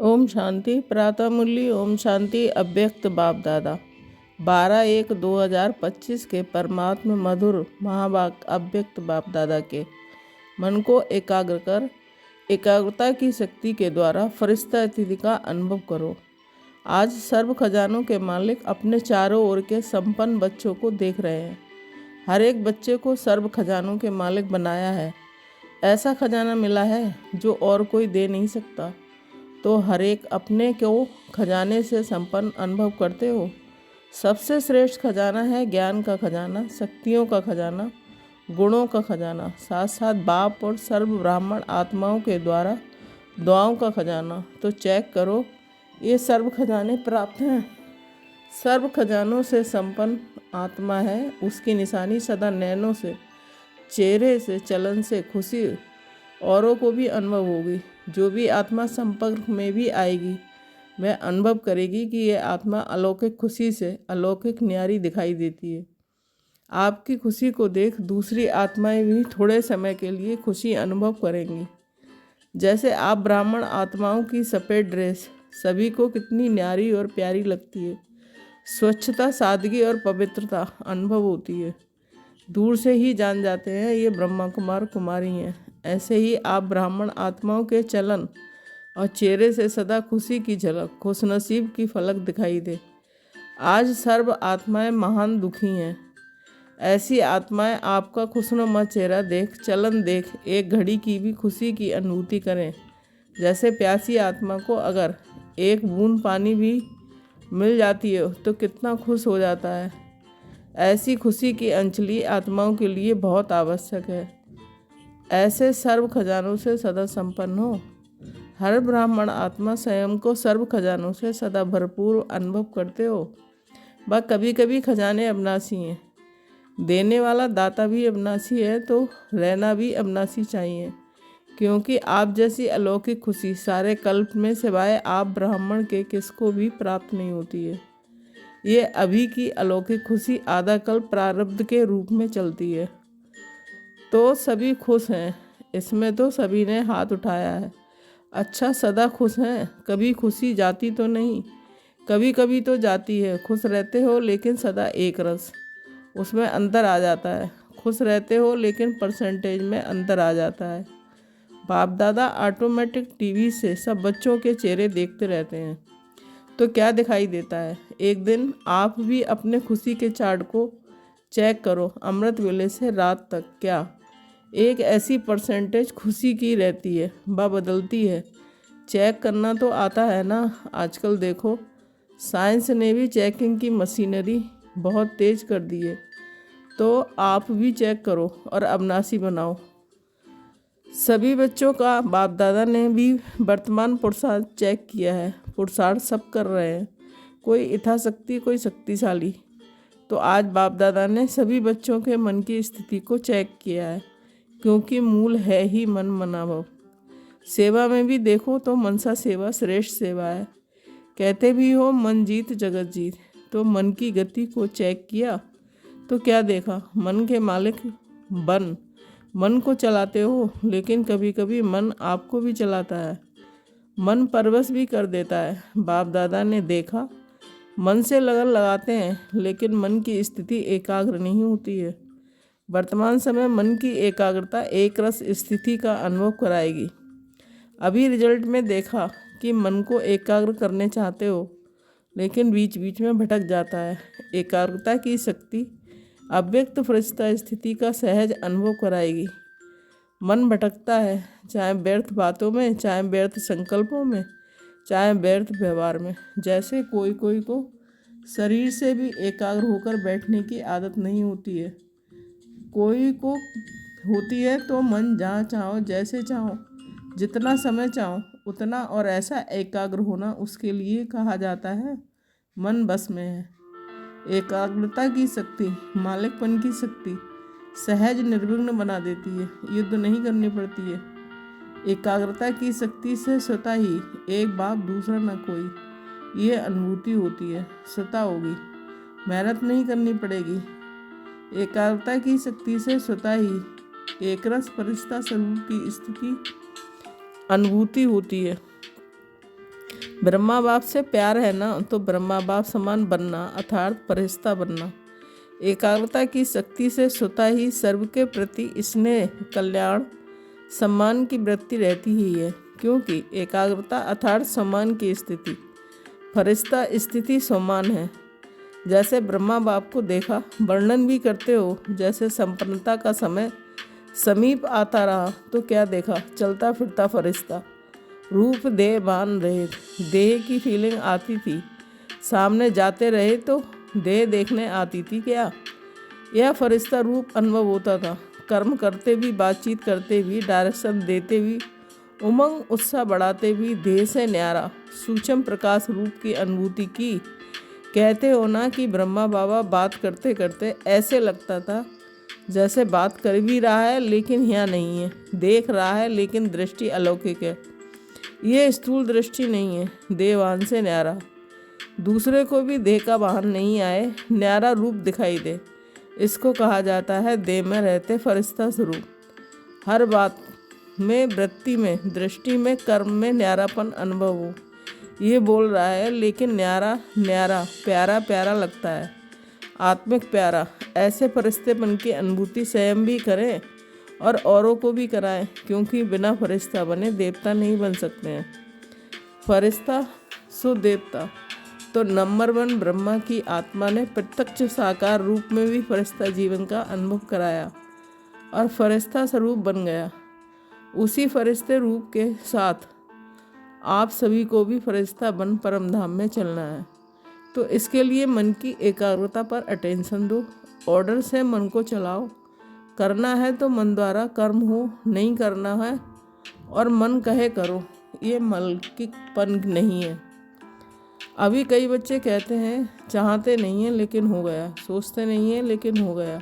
ओम शांति। प्रातः मुरली। ओम शांति। अव्यक्त बाप दादा 12/1/2025 के परमात्म मधुर महावाक्य अव्यक्त बाप दादा के मन को एकाग्र कर एकाग्रता की शक्ति के द्वारा फरिश्ता स्थिति का अनुभव करो। आज सर्व खजानों के मालिक अपने चारों ओर के संपन्न बच्चों को देख रहे हैं। हर एक बच्चे को सर्व खजानों के मालिक बनाया है। ऐसा खजाना मिला है जो और कोई दे नहीं सकता। तो हर एक अपने को खजाने से संपन्न अनुभव करते हो। सबसे श्रेष्ठ खजाना है ज्ञान का खजाना, शक्तियों का खजाना, गुणों का खजाना, साथ साथ बाप और सर्व ब्राह्मण आत्माओं के द्वारा दुआओं का खजाना। तो चेक करो, ये सर्व खजाने प्राप्त हैं। सर्व खजानों से संपन्न आत्मा है, उसकी निशानी सदा नैनों से, चेहरे से, चलन से खुशी औरों को भी अनुभव होगी। जो भी आत्मा संपर्क में भी आएगी वह अनुभव करेगी कि यह आत्मा अलौकिक खुशी से अलौकिक न्यारी दिखाई देती है। आपकी खुशी को देख दूसरी आत्माएं भी थोड़े समय के लिए खुशी अनुभव करेंगी। जैसे आप ब्राह्मण आत्माओं की सफ़ेद ड्रेस सभी को कितनी न्यारी और प्यारी लगती है। स्वच्छता, सादगी और पवित्रता अनुभव होती है। दूर से ही जान जाते हैं ये ब्रह्मा कुमार कुमारी हैं। ऐसे ही आप ब्राह्मण आत्माओं के चलन और चेहरे से सदा खुशी की झलक, खुशनसीब की फलक दिखाई दे। आज सर्व आत्माएं महान दुखी हैं। ऐसी आत्माएं आपका खुशनुमा चेहरा देख, चलन देख एक घड़ी की भी खुशी की अनुभूति करें। जैसे प्यासी आत्मा को अगर एक बूंद पानी भी मिल जाती है तो कितना खुश हो जाता है। ऐसी खुशी की अंजलि आत्माओं के लिए बहुत आवश्यक है। ऐसे सर्व खजानों से सदा संपन्न हो। हर ब्राह्मण आत्मा स्वयं को सर्व खजानों से सदा भरपूर अनुभव करते हो। वह कभी कभी खजाने अविनाशी हैं। देने वाला दाता भी अविनाशी है तो रहना भी अविनाशी चाहिए, क्योंकि आप जैसी अलौकिक खुशी सारे कल्प में सिवाय आप ब्राह्मण के किसको भी प्राप्त नहीं होती है। ये अभी की अलौकिक खुशी आधा कल्प प्रारब्ध के रूप में चलती है। तो सभी खुश हैं, इसमें तो सभी ने हाथ उठाया है। अच्छा, सदा खुश हैं, कभी खुशी जाती तो नहीं? कभी कभी तो जाती है। खुश रहते हो लेकिन सदा एक रस, उसमें अंतर आ जाता है। खुश रहते हो लेकिन परसेंटेज में अंतर आ जाता है। बाप दादा ऑटोमेटिक टीवी से सब बच्चों के चेहरे देखते रहते हैं तो क्या दिखाई देता है। एक दिन आप भी अपने खुशी के चार्ट को चेक करो। अमृत वेले से रात तक क्या एक ऐसी परसेंटेज खुशी की रहती है, वह बदलती है। चेक करना तो आता है ना। आजकल देखो साइंस ने भी चेकिंग की मशीनरी बहुत तेज कर दी है। तो आप भी चेक करो और अविनाशी बनाओ। सभी बच्चों का बाप दादा ने भी वर्तमान पुरुषार्थ चेक किया है। पुरुषार्थ सब कर रहे हैं, कोई यथाशक्ति, कोई शक्तिशाली। तो आज बाप दादा ने सभी बच्चों के मन की स्थिति को चेक किया है, क्योंकि मूल है ही मन मनाभव। सेवा में भी देखो तो मनसा सेवा श्रेष्ठ सेवा है। कहते भी हो मन जीत जगत जीत। तो मन की गति को चेक किया तो क्या देखा? मन के मालिक बन मन को चलाते हो, लेकिन कभी कभी मन आपको भी चलाता है। मन परवश भी कर देता है। बाप दादा ने देखा मन से लगन लगाते हैं लेकिन मन की स्थिति एकाग्र नहीं होती है। वर्तमान समय मन की एकाग्रता एक रस स्थिति का अनुभव कराएगी। अभी रिजल्ट में देखा कि मन को एकाग्र करने चाहते हो लेकिन बीच बीच में भटक जाता है। एकाग्रता की शक्ति अव्यक्त फरिश्ता स्थिति का सहज अनुभव कराएगी। मन भटकता है, चाहे व्यर्थ बातों में, चाहे व्यर्थ संकल्पों में, चाहे व्यर्थ व्यवहार में। जैसे कोई कोई को शरीर से भी एकाग्र होकर बैठने की आदत नहीं होती है, कोई को होती है। तो मन जहाँ चाहो, जैसे चाहो, जितना समय चाहो उतना, और ऐसा एकाग्र होना उसके लिए कहा जाता है मन बस में है। एकाग्रता की शक्ति, मालिकपन की शक्ति सहज निर्विघ्न बना देती है। युद्ध नहीं करनी पड़ती है। एकाग्रता की शक्ति से स्वतः ही एक बाप दूसरा न कोई, ये अनुभूति होती है। स्वतः होगी, मेहनत नहीं करनी पड़ेगी। एकाग्रता की शक्ति से स्वतः ही एकरस फरिश्ता स्वरूप की स्थिति अनुभूति होती है। ब्रह्मा बाप से प्यार है ना, तो ब्रह्मा बाप समान बनना अर्थात फरिश्ता बनना। एकाग्रता की शक्ति से स्वतः ही सर्व के प्रति स्नेह, कल्याण, सम्मान की वृत्ति रहती ही है, क्योंकि एकाग्रता अर्थात सम्मान की स्थिति, फरिश्ता स्थिति सम्मान है। जैसे ब्रह्मा बाप को देखा, वर्णन भी करते हो, जैसे संपन्नता का समय समीप आता रहा तो क्या देखा, चलता फिरता फरिश्ता, रूप देहभान रहे, देह की फीलिंग आती थी, सामने जाते रहे तो देह देखने आती थी क्या, यह फरिश्ता रूप अनुभव होता था। कर्म करते भी, बातचीत करते भी, डायरेक्शन देते भी, उमंग उत्साह बढ़ाते भी देह से न्यारा सूक्ष्म प्रकाश रूप की अनुभूति की। कहते हो ना कि ब्रह्मा बाबा बात करते करते ऐसे लगता था जैसे बात कर भी रहा है लेकिन यहाँ नहीं है, देख रहा है लेकिन दृष्टि अलौकिक है। ये स्थूल दृष्टि नहीं है, देहवान से न्यारा, दूसरे को भी देह का वाहन नहीं आए, न्यारा रूप दिखाई दे, इसको कहा जाता है देह में रहते फरिश्ता स्वरूप। हर बात में, वृत्ति में, दृष्टि में, कर्म में न्यारापन अनुभव हो, ये बोल रहा है, लेकिन न्यारा न्यारा, प्यारा प्यारा लगता है, आत्मिक प्यारा। ऐसे फरिश्तेपन की अनुभूति स्वयं भी करें और औरों को भी कराएं, क्योंकि बिना फरिश्ता बने देवता नहीं बन सकते हैं। फरिश्ता सो देवता। तो नंबर 1 ब्रह्मा की आत्मा ने प्रत्यक्ष साकार रूप में भी फरिश्ता जीवन का अनुभव कराया और फरिश्ता स्वरूप बन गया। उसी फरिश्ते रूप के साथ आप सभी को भी फरिश्ता बन परम धाम में चलना है। तो इसके लिए मन की एकाग्रता पर अटेंशन दो, ऑर्डर से मन को चलाओ। करना है तो मन द्वारा कर्म हो, नहीं करना है और मन कहे करो, ये मलकिपन नहीं है। अभी कई बच्चे कहते हैं चाहते नहीं हैं लेकिन हो गया, सोचते नहीं हैं लेकिन हो गया,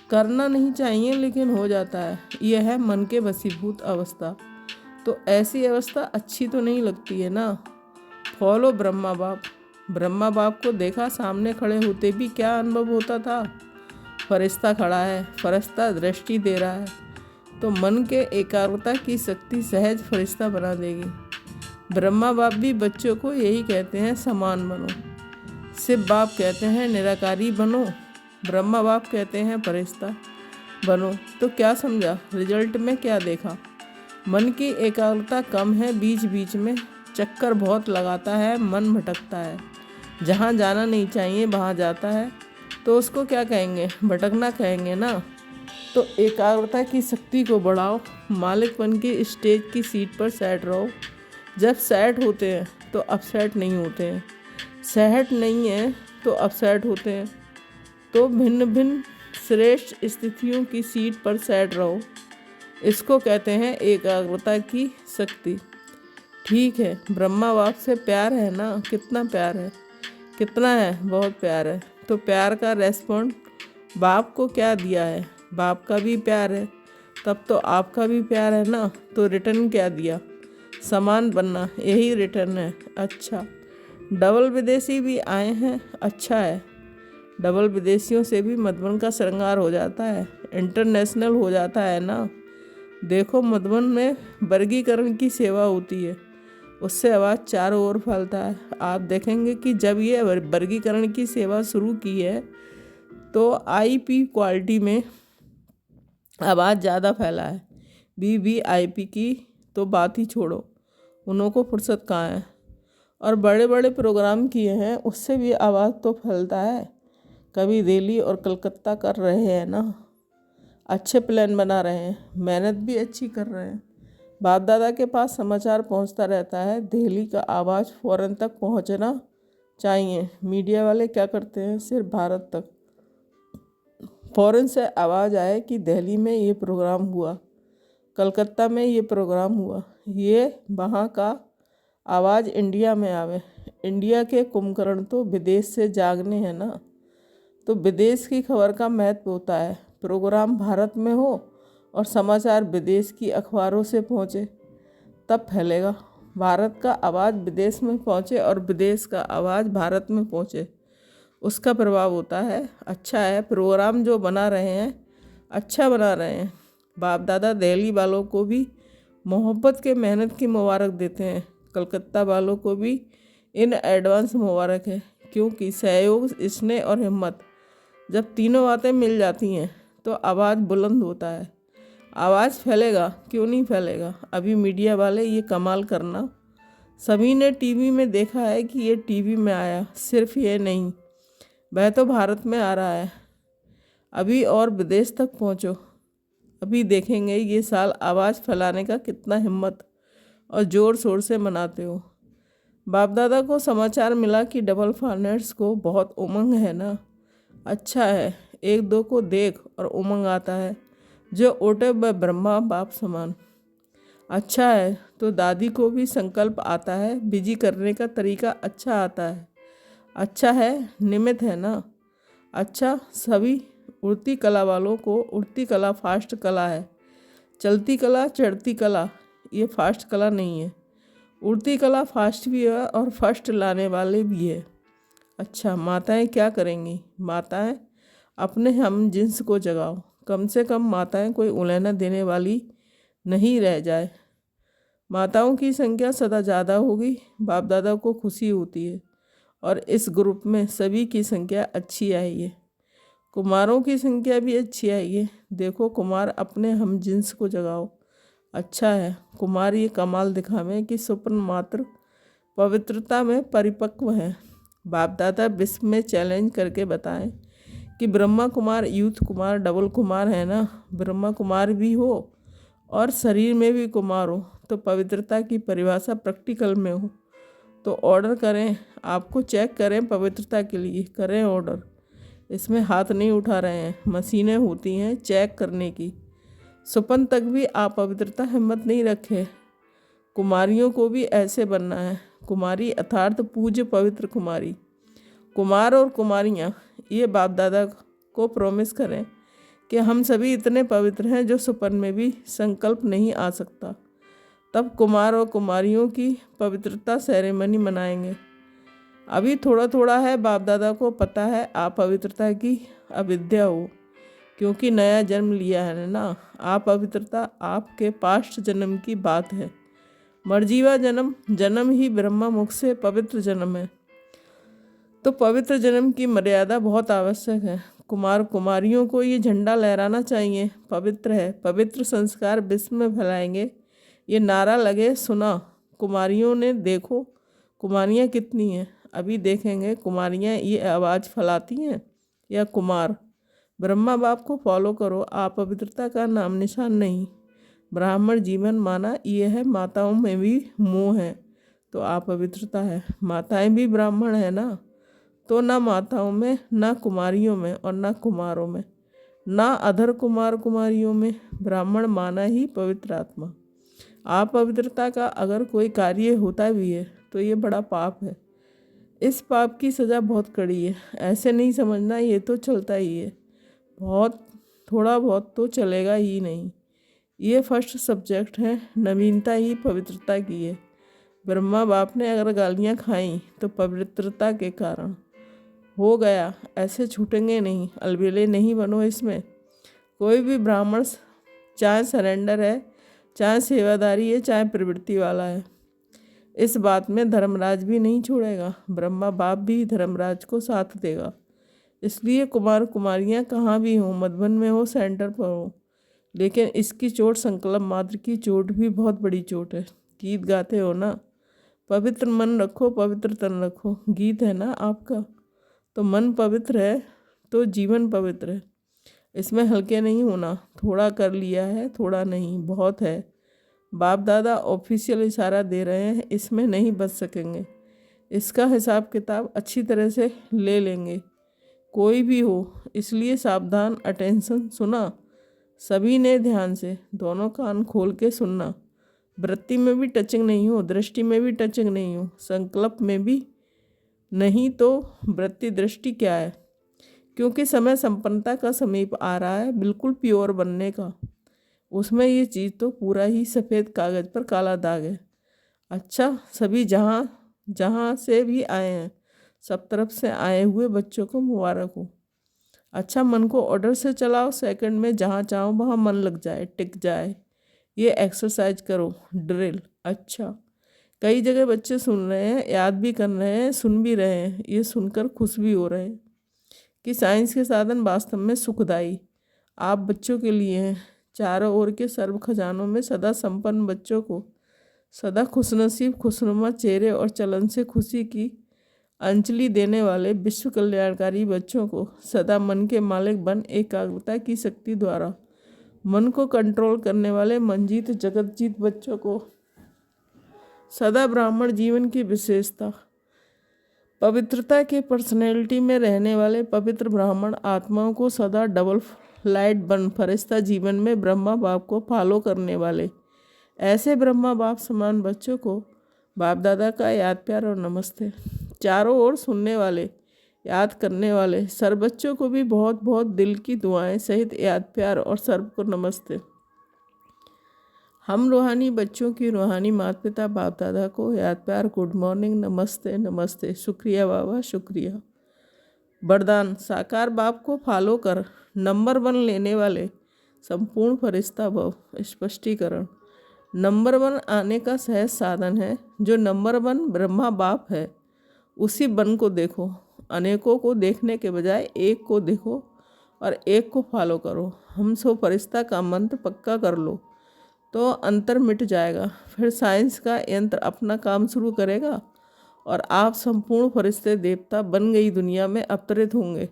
करना नहीं चाहिए लेकिन हो जाता है। यह है मन के वशीभूत अवस्था। तो ऐसी अवस्था अच्छी तो नहीं लगती है ना। फॉलो ब्रह्मा बाप। ब्रह्मा बाप को देखा, सामने खड़े होते भी क्या अनुभव होता था, फरिश्ता खड़ा है, फरिश्ता दृष्टि दे रहा है, तो मन के एकाग्रता की शक्ति सहज फरिश्ता बना देगी। ब्रह्मा बाप भी बच्चों को यही कहते हैं, समान बनो। शिव बाप कहते हैं निराकारी बनो, ब्रह्मा बाप कहते हैं फरिश्ता बनो। तो क्या समझा, रिजल्ट में क्या देखा, मन की एकाग्रता कम है, बीच बीच में चक्कर बहुत लगाता है, मन भटकता है, जहाँ जाना नहीं चाहिए वहाँ जाता है, तो उसको क्या कहेंगे, भटकना कहेंगे ना। तो एकाग्रता की शक्ति को बढ़ाओ, मालिकपन की स्टेज की सीट पर सेट रहो। जब सेट होते हैं तो अपसेट नहीं होते हैं, सेट नहीं है तो अपसेट होते हैं। तो भिन्न भिन्न श्रेष्ठ स्थितियों की सीट पर सेट रहो, इसको कहते हैं एकाग्रता की शक्ति। ठीक है, ब्रह्मा बाप से प्यार है ना, कितना प्यार है, कितना है, बहुत प्यार है। तो प्यार का रेस्पॉन्ड बाप को क्या दिया है, बाप का भी प्यार है, तब तो आपका भी प्यार है ना। तो रिटर्न क्या दिया, समान बनना, यही रिटर्न है। अच्छा, डबल विदेशी भी आए हैं, अच्छा है, डबल विदेशियों से भी मधुबन का श्रृंगार हो जाता है, इंटरनेशनल हो जाता है ना। देखो मधुबन में वर्गीकरण की सेवा होती है, उससे आवाज़ चारों ओर फैलता है। आप देखेंगे कि जब ये वर्गीकरण की सेवा शुरू की है तो आईपी क्वालिटी में आवाज़ ज़्यादा फैला है, वीवीआईपी की तो बात ही छोड़ो, उन्हों को फुर्सत कहाँ है। और बड़े बड़े प्रोग्राम किए हैं, उससे भी आवाज़ तो फैलता है। कभी दिल्ली और कलकत्ता कर रहे हैं ना, अच्छे प्लान बना रहे हैं, मेहनत भी अच्छी कर रहे हैं। बाप दादा के पास समाचार पहुंचता रहता है, दिल्ली का आवाज़ फ़ौरन तक पहुंचना चाहिए। मीडिया वाले क्या करते हैं, सिर्फ भारत तक, फ़ौरन से आवाज़ आए कि दिल्ली में ये प्रोग्राम हुआ, कलकत्ता में ये प्रोग्राम हुआ, ये वहाँ का आवाज़ इंडिया में आवे। इंडिया के कुंभकर्ण तो विदेश से जागने हैं ना, तो विदेश की खबर का महत्व होता है। प्रोग्राम भारत में हो और समाचार विदेश की अखबारों से पहुँचे, तब फैलेगा। भारत का आवाज़ विदेश में पहुँचे और विदेश का आवाज़ भारत में पहुँचे, उसका प्रभाव होता है। अच्छा है, प्रोग्राम जो बना रहे हैं अच्छा बना रहे हैं। बाप दादा दिल्ली वालों को भी मोहब्बत के मेहनत की मुबारक देते हैं। कलकत्ता वालों को भी इन एडवांस मुबारक है, क्योंकि सहयोग, स्नेह और हिम्मत, जब तीनों बातें मिल जाती हैं तो आवाज़ बुलंद होता है। आवाज़ फैलेगा, क्यों नहीं फैलेगा। अभी मीडिया वाले ये कमाल करना, सभी ने टीवी में देखा है कि ये टीवी में आया। सिर्फ ये नहीं, वह तो भारत में आ रहा है अभी, और विदेश तक पहुँचो। अभी देखेंगे ये साल आवाज़ फैलाने का कितना हिम्मत और ज़ोर शोर से मनाते हो। बाप दादा को समाचार मिला कि डबल फार्नेट्स को बहुत उमंग है ना। अच्छा है, एक दो को देख और उमंग आता है, जो उठे व ब्रह्मा बाप समान। अच्छा है, तो दादी को भी संकल्प आता है, बिजी करने का तरीका अच्छा आता है। अच्छा है, निमित्त है ना। अच्छा, सभी उड़ती कला वालों को उड़ती कला फास्ट कला है। चलती कला, चढ़ती कला, ये फास्ट कला नहीं है। उड़ती कला फास्ट भी है और फर्स्ट लाने वाले भी है। अच्छा, माताएं क्या करेंगी। माताएं अपने हम जिन्स को जगाओ। कम से कम माताएं कोई उलहना देने वाली नहीं रह जाए। माताओं की संख्या सदा ज़्यादा होगी, बाप दादा को खुशी होती है, और इस ग्रुप में सभी की संख्या अच्छी आई है। कुमारों की संख्या भी अच्छी आई है। देखो कुमार, अपने हम जिन्स को जगाओ। अच्छा है, कुमार ये कमाल दिखावें कि स्वप्न मात्र पवित्रता में परिपक्व है। बाप दादा विश्व में चैलेंज करके बताएं कि ब्रह्मा कुमार, यूथ कुमार, डबल कुमार है ना। ब्रह्मा कुमार भी हो और शरीर में भी कुमार हो, तो पवित्रता की परिभाषा प्रैक्टिकल में हो। तो ऑर्डर करें, आपको चेक करें पवित्रता के लिए, करें ऑर्डर। इसमें हाथ नहीं उठा रहे हैं, मशीनें होती हैं चेक करने की। सुपन तक भी आप पवित्रता हिम्मत नहीं रखे। कुमारियों को भी ऐसे बनना है। कुमारी अर्थात पूज्य पवित्र कुमारी। कुमार और कुमारियाँ ये बाप दादा को प्रॉमिस करें कि हम सभी इतने पवित्र हैं जो सुपन में भी संकल्प नहीं आ सकता। तब कुमार और कुमारियों की पवित्रता सेरेमनी मनाएंगे। अभी थोड़ा थोड़ा है, बाप दादा को पता है आप पवित्रता की अविद्या हो, क्योंकि नया जन्म लिया है ना। आप पवित्रता आपके पास्ट जन्म की बात है। मर्जीवा जन्म, जन्म ही ब्रह्मा मुख से पवित्र जन्म है। तो पवित्र जन्म की मर्यादा बहुत आवश्यक है। कुमार कुमारियों को ये झंडा लहराना चाहिए, पवित्र है। पवित्र संस्कार विश्व में फैलाएंगे, ये नारा लगे सुना। कुमारियों ने देखो कुमारियाँ कितनी हैं। अभी देखेंगे कुमारियाँ ये आवाज़ फैलाती हैं या कुमार। ब्रह्मा बाप को फॉलो करो, आप पवित्रता का नाम निशान नहीं। ब्राह्मण जीवन माना ये है, माताओं में भी मोह है, तो आप पवित्रता है। माताएं भी ब्राह्मण है ना, तो ना माताओं में, ना कुमारियों में, और ना कुमारों में, ना अधर कुमार कुमारियों में। ब्राह्मण माना ही पवित्र आत्मा। आप पवित्रता का अगर कोई कार्य होता भी है तो ये बड़ा पाप है। इस पाप की सज़ा बहुत कड़ी है। ऐसे नहीं समझना ये तो चलता ही है, बहुत थोड़ा बहुत तो चलेगा ही नहीं। ये फर्स्ट सब्जेक्ट है, नवीनता ही पवित्रता की है। ब्रह्मा बाप ने अगर गालियाँ खाई तो पवित्रता के कारण हो गया, ऐसे छूटेंगे नहीं। अलबेले नहीं बनो इसमें। कोई भी ब्राह्मण चाहे सरेंडर है, चाहे सेवादारी है, चाहे प्रवृत्ति वाला है, इस बात में धर्मराज भी नहीं छोड़ेगा। ब्रह्मा बाप भी धर्मराज को साथ देगा। इसलिए कुमार कुमारियाँ कहाँ भी हों, मधुबन में हो, सेंटर पर हो, लेकिन इसकी चोट संकल्प मात्र की चोट भी बहुत बड़ी चोट है। गीत गाते हो ना, पवित्र मन रखो, पवित्र तन रखो, गीत है ना आपका। तो मन पवित्र है तो जीवन पवित्र है। इसमें हल्के नहीं होना। थोड़ा कर लिया है, थोड़ा नहीं, बहुत है। बाप दादा ऑफिशियल इशारा दे रहे हैं, इसमें नहीं बच सकेंगे। इसका हिसाब किताब अच्छी तरह से ले लेंगे, कोई भी हो। इसलिए सावधान, अटेंशन, सुना सभी ने ध्यान से, दोनों कान खोल के सुनना। वृत्ति में भी टचिंग नहीं हो, दृष्टि में भी टचिंग नहीं हो, संकल्प में भी नहीं। तो वृत्ति दृष्टि क्या है, क्योंकि समय संपन्नता का समीप आ रहा है, बिल्कुल प्योर बनने का। उसमें ये चीज़ तो पूरा ही सफ़ेद कागज़ पर काला दाग है। अच्छा, सभी जहाँ जहाँ से भी आए हैं, सब तरफ से आए हुए बच्चों को मुबारक हो। अच्छा, मन को ऑर्डर से चलाओ, सेकंड में जहाँ चाहो वहाँ मन लग जाए, टिक जाए। ये एक्सरसाइज करो, ड्रिल। अच्छा, कई जगह बच्चे सुन रहे हैं, याद भी कर रहे हैं, सुन भी रहे हैं। ये सुनकर खुश भी हो रहे हैं कि साइंस के साधन वास्तव में सुखदायी आप बच्चों के लिए हैं। चारों ओर के सर्व खजानों में सदा संपन्न बच्चों को सदा खुशनसीब खुशनुमा चेहरे और चलन से खुशी की अंजलि देने वाले विश्व कल्याणकारी बच्चों को सदा मन के मालिक बन एकाग्रता की शक्ति द्वारा मन को कंट्रोल करने वाले मनजीत जगतजीत बच्चों को सदा ब्राह्मण जीवन की विशेषता पवित्रता के पर्सनैलिटी में रहने वाले पवित्र ब्राह्मण आत्माओं को सदा डबल लाइट बन फरिश्ता जीवन में ब्रह्मा बाप को फॉलो करने वाले ऐसे ब्रह्मा बाप समान बच्चों को बाप दादा का याद प्यार और नमस्ते। चारों ओर सुनने वाले याद करने वाले सर्व बच्चों को भी बहुत बहुत दिल की दुआएं सहित याद प्यार और सर्व को नमस्ते। हम रूहानी बच्चों की रूहानी माता पिता बाप दादा को याद प्यार गुड मॉर्निंग नमस्ते नमस्ते शुक्रिया बाबा शुक्रिया। वरदान साकार बाप को फॉलो कर नंबर 1 लेने वाले संपूर्ण फरिश्ता भव। स्पष्टीकरण नंबर 1 आने का सहज साधन है। जो नंबर 1 ब्रह्मा बाप है उसी बन को देखो। अनेकों को देखने के बजाय एक को देखो और एक को फॉलो करो। हम सो फरिश्ता का मंत्र पक्का कर लो तो अंतर मिट जाएगा। फिर साइंस का यंत्र अपना काम शुरू करेगा और आप संपूर्ण फरिश्ते देवता बन गई दुनिया में अवतरित होंगे।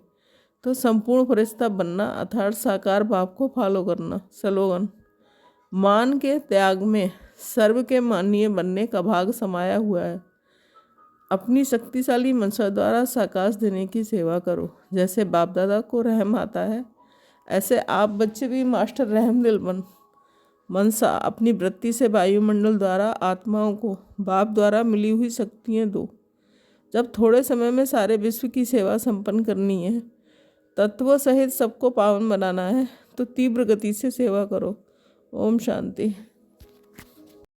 तो संपूर्ण फरिश्ता बनना अर्थात साकार बाप को फॉलो करना। स्लोगन मान के त्याग में सर्व के माननीय बनने का भाग समाया हुआ है। अपनी शक्तिशाली मनसा द्वारा साकाश देने की सेवा करो। जैसे बाप दादा को रहम आता है ऐसे आप बच्चे भी मास्टर रहम दिल बन मनसा अपनी वृत्ति से वायुमंडल द्वारा आत्माओं को बाप द्वारा मिली हुई शक्तियाँ दो। जब थोड़े समय में सारे विश्व की सेवा संपन्न करनी है, तत्व सहित सबको पावन बनाना है तो तीव्र गति से सेवा करो। ओम शांति।